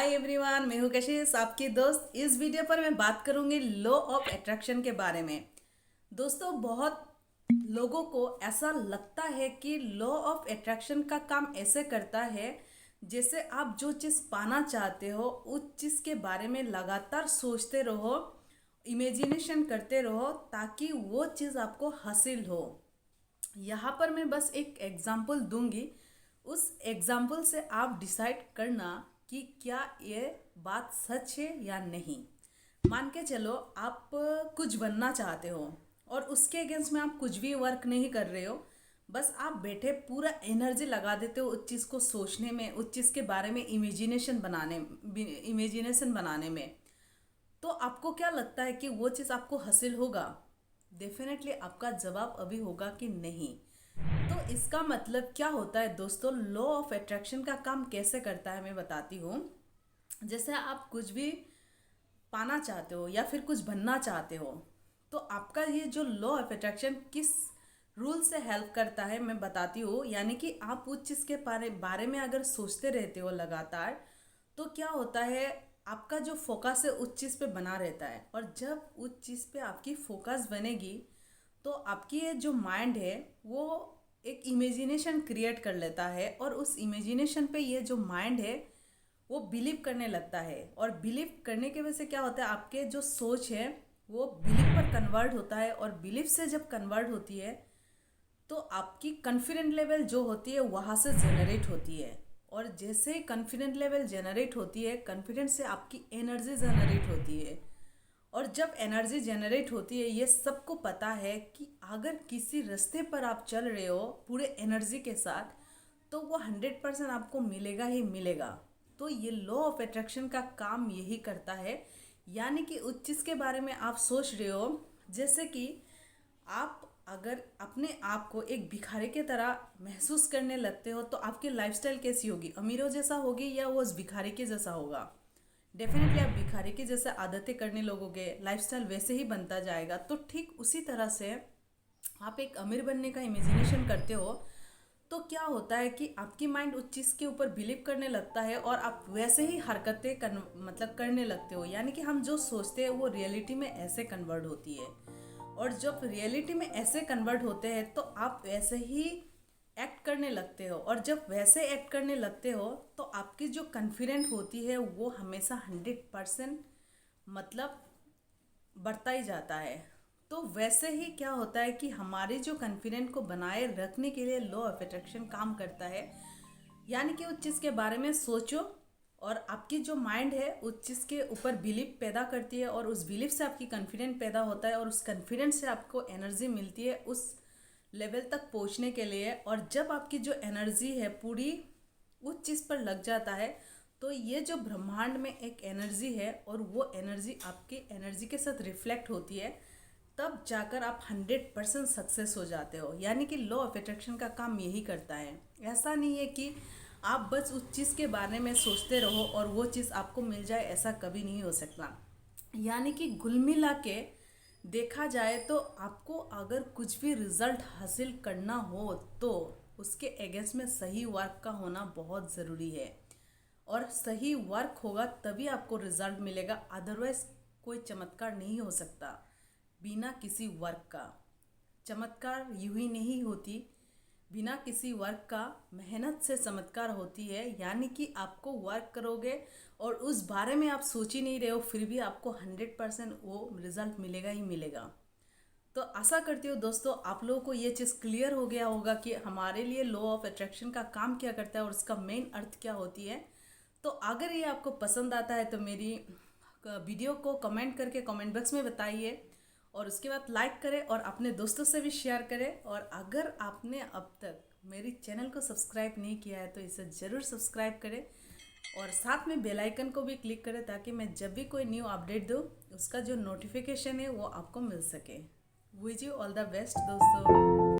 Hi everyone, मैं हूँ कशिश, आपकी दोस्त। इस वीडियो पर मैं बात करूँगी लॉ ऑफ अट्रैक्शन के बारे में। दोस्तों, बहुत लोगों को ऐसा लगता है कि लॉ ऑफ अट्रैक्शन का काम ऐसे करता है जैसे आप जो चीज़ पाना चाहते हो उस चीज़ के बारे में लगातार सोचते रहो, इमेजिनेशन करते रहो ताकि वो चीज़ आपको हासिल हो। यहाँ पर मैं बस एक एग्जाम्पल दूंगी। उस एग्जाम्पल से आप डिसाइड करना कि क्या ये बात सच है या नहीं। मान के चलो, आप कुछ बनना चाहते हो और उसके अगेंस्ट में आप कुछ भी वर्क नहीं कर रहे हो। बस आप बैठे पूरा एनर्जी लगा देते हो उस चीज़ को सोचने में, उस चीज़ के बारे में इमेजिनेशन बनाने में। तो आपको क्या लगता है कि वो चीज़ आपको हासिल होगा? डेफिनेटली आपका जवाब अभी होगा कि नहीं। तो इसका मतलब क्या होता है दोस्तों? लॉ ऑफ अट्रैक्शन का काम कैसे करता है मैं बताती हूँ। जैसे आप कुछ भी पाना चाहते हो या फिर कुछ बनना चाहते हो, तो आपका ये जो लॉ ऑफ अट्रैक्शन किस रूल से हेल्प करता है मैं बताती हूँ। यानी कि आप उस चीज़ के बारे में अगर सोचते रहते हो लगातार, तो क्या होता है, आपका जो फोकस है उस चीज़ पे बना रहता है। और जब उस चीज़ पे आपकी फोकस बनेगी तो आपकी ये जो माइंड है वो एक इमेजिनेशन क्रिएट कर लेता है, और उस इमेजिनेशन पे ये जो माइंड है वो बिलीव करने लगता है। और बिलीव करने की वजह से क्या होता है, आपके जो सोच है वो बिलीव पर कन्वर्ट होता है, और बिलीव से जब कन्वर्ट होती है तो आपकी कॉन्फिडेंट लेवल जो होती है वहाँ से जनरेट होती है। और जैसे ही कॉन्फिडेंट लेवल जनरेट होती है, कॉन्फिडेंस से आपकी एनर्जी जनरेट होती है। और जब एनर्जी जनरेट होती है, ये सबको पता है कि अगर किसी रास्ते पर आप चल रहे हो पूरे एनर्जी के साथ, तो वो 100% आपको मिलेगा ही मिलेगा। तो ये लॉ ऑफ अट्रैक्शन का काम यही करता है। यानी कि उस चीज़ के बारे में आप सोच रहे हो, जैसे कि आप अगर अपने आप को एक भिखारी की तरह महसूस करने लगते हो, तो आपकी लाइफस्टाइल कैसी होगी? अमीरों जैसा होगी या वो उस भिखारी के जैसा होगा? डेफिनेटली आप भिखारी की जैसे आदतें करने लगोगे, लाइफस्टाइल वैसे ही बनता जाएगा। तो ठीक उसी तरह से आप एक अमीर बनने का इमेजिनेशन करते हो, तो क्या होता है कि आपकी माइंड उस चीज़ के ऊपर बिलीव करने लगता है और आप वैसे ही हरकतें मतलब करने लगते हो। यानी कि हम जो सोचते हैं वो रियलिटी में ऐसे कन्वर्ट होती है। और जब रियलिटी में ऐसे कन्वर्ट होते हैं तो आप वैसे ही एक्ट करने लगते हो। और जब वैसे एक्ट करने लगते हो तो आपकी जो कॉन्फिडेंट होती है वो हमेशा 100% मतलब बढ़ता ही जाता है। तो वैसे ही क्या होता है कि हमारे जो कॉन्फिडेंट को बनाए रखने के लिए लॉ ऑफ अट्रैक्शन काम करता है। यानी कि उस चीज़ के बारे में सोचो, और आपकी जो माइंड है उस चीज़ के ऊपर बिलीव पैदा करती है, और उस बिलीव से आपकी कॉन्फिडेंट पैदा होता है, और उस कॉन्फिडेंस से आपको एनर्जी मिलती है उस लेवल तक पहुंचने के लिए। और जब आपकी जो एनर्जी है पूरी उस चीज़ पर लग जाता है, तो ये जो ब्रह्मांड में एक एनर्जी है और वो एनर्जी आपकी एनर्जी के साथ रिफ्लेक्ट होती है, तब जाकर आप 100% सक्सेस हो जाते हो। यानी कि लॉ ऑफ अट्रैक्शन का काम यही करता है। ऐसा नहीं है कि आप बस उस चीज़ के बारे में सोचते रहो और वो चीज़ आपको मिल जाए, ऐसा कभी नहीं हो सकता। यानी कि कुल मिला के देखा जाए तो आपको अगर कुछ भी रिजल्ट हासिल करना हो तो उसके अगेंस्ट में सही वर्क का होना बहुत ज़रूरी है। और सही वर्क होगा तभी आपको रिजल्ट मिलेगा, अदरवाइज कोई चमत्कार नहीं हो सकता बिना किसी वर्क का। चमत्कार यूं ही नहीं होती, बिना किसी वर्क का मेहनत से चमत्कार होती है। यानी कि आपको वर्क करोगे और उस बारे में आप सोच ही नहीं रहे हो, फिर भी आपको 100% वो रिजल्ट मिलेगा ही मिलेगा। तो आशा करती हूँ दोस्तों आप लोगों को ये चीज़ क्लियर हो गया होगा कि हमारे लिए लॉ ऑफ अट्रैक्शन का काम क्या करता है और उसका मेन अर्थ क्या होती है। तो अगर ये आपको पसंद आता है तो मेरी वीडियो को कमेंट करके कमेंट बॉक्स में बताइए, और उसके बाद लाइक करें और अपने दोस्तों से भी शेयर करें। और अगर आपने अब तक मेरी चैनल को सब्सक्राइब नहीं किया है तो इसे ज़रूर सब्सक्राइब करें, और साथ में बेल आइकन को भी क्लिक करें ताकि मैं जब भी कोई न्यू अपडेट दूँ उसका जो नोटिफिकेशन है वो आपको मिल सके। Wish you all the best दोस्तों।